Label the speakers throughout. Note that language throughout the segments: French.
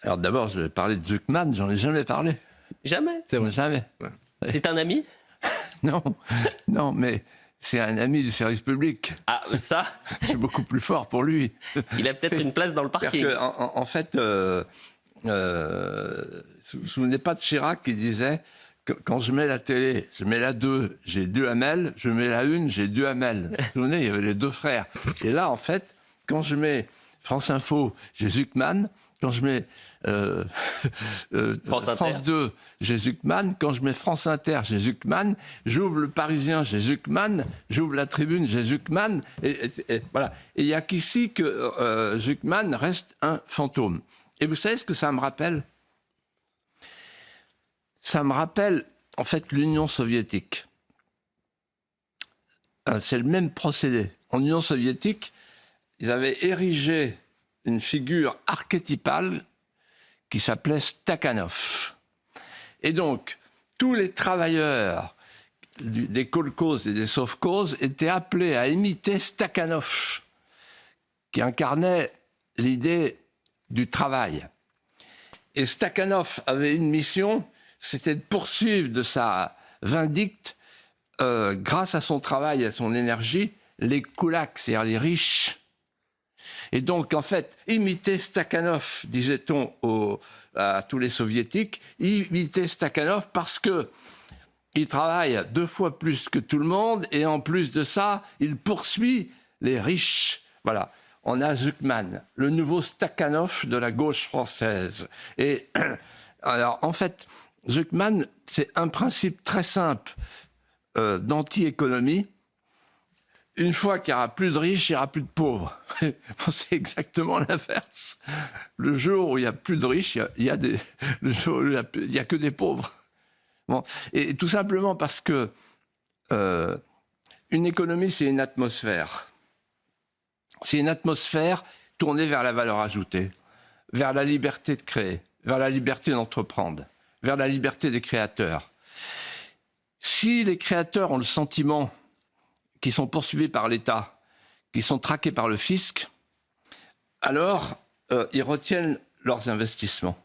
Speaker 1: Alors d'abord, je vais parler de Zuckman, j'en ai jamais parlé.
Speaker 2: Jamais.
Speaker 1: C'est vrai. Jamais.
Speaker 2: C'est un ami?
Speaker 1: Non, non, mais c'est un ami du service public.
Speaker 2: Ah, ça,
Speaker 1: C'est beaucoup plus fort pour lui.
Speaker 2: il a peut-être une place dans le parking.
Speaker 1: En fait, vous vous souvenez pas de Chirac qui disait que quand je mets la télé, je mets la 2, j'ai 2 Hamel, je mets la 1, j'ai 2 Hamel. Vous vous souvenez, il y avait les 2 frères. Et là, en fait, quand je mets France Info, j'ai Zuckman. Quand je mets France 2, j'ai Zuckman. Quand je mets France Inter, j'ai Zuckman. J'ouvre Le Parisien, j'ai Zuckman. J'ouvre La Tribune, j'ai Zuckman. Et voilà. Et il n'y a qu'ici que Zuckman reste un fantôme. Et vous savez ce que ça me rappelle? Ça me rappelle, en fait, l'Union soviétique. C'est le même procédé. En Union soviétique, ils avaient érigé une figure archétypale qui s'appelait Stakhanov. Et donc, tous les travailleurs des kolkhozes et des sovkhozes étaient appelés à imiter Stakhanov, qui incarnait l'idée du travail. Et Stakhanov avait une mission, c'était de poursuivre de sa vindicte, grâce à son travail et à son énergie, les koulaks, c'est-à-dire les riches. Et donc, en fait, imiter Stakhanov, disait-on à tous les soviétiques, imiter Stakhanov parce qu'il travaille 2 fois plus que tout le monde et en plus de ça, il poursuit les riches. Voilà, on a Zuckman, le nouveau Stakhanov de la gauche française. Et alors, en fait, Zuckman, c'est un principe très simple d'anti-économie. Une fois qu'il n'y aura plus de riches, il n'y aura plus de pauvres. C'est exactement l'inverse. Le jour où il n'y a plus de riches, il y a que des pauvres. Bon. Et tout simplement parce que une économie, c'est une atmosphère. C'est une atmosphère tournée vers la valeur ajoutée, vers la liberté de créer, vers la liberté d'entreprendre, vers la liberté des créateurs. Si les créateurs ont le sentiment qui sont poursuivis par l'État, qui sont traqués par le fisc, alors ils retiennent leurs investissements.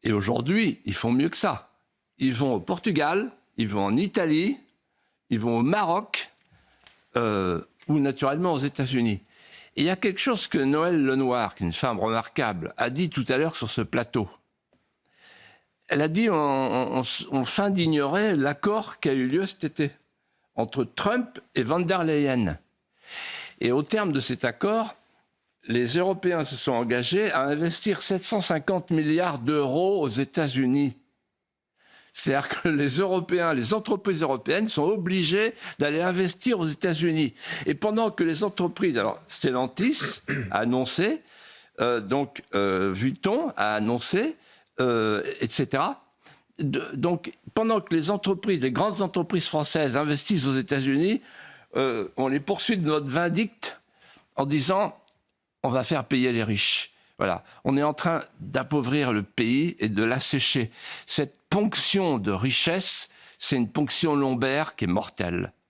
Speaker 1: Et aujourd'hui, ils font mieux que ça. Ils vont au Portugal, ils vont en Italie, ils vont au Maroc, ou naturellement aux États-Unis. Et il y a quelque chose que Noël Lenoir, qui est une femme remarquable, a dit tout à l'heure sur ce plateau. Elle a dit on feint d'ignorer l'accord qui a eu lieu cet été entre Trump et von der Leyen. Et au terme de cet accord, les Européens se sont engagés à investir 750 milliards d'euros aux États-Unis. C'est-à-dire que les Européens, les entreprises européennes sont obligées d'aller investir aux États-Unis. Et pendant que les entreprises, alors Stellantis a annoncé, Vuitton a annoncé, etc., donc, pendant que les grandes entreprises françaises investissent aux États-Unis, on les poursuit de notre vindicte en disant on va faire payer les riches. Voilà. On est en train d'appauvrir le pays et de l'assécher. Cette ponction de richesse, c'est une ponction lombaire qui est mortelle.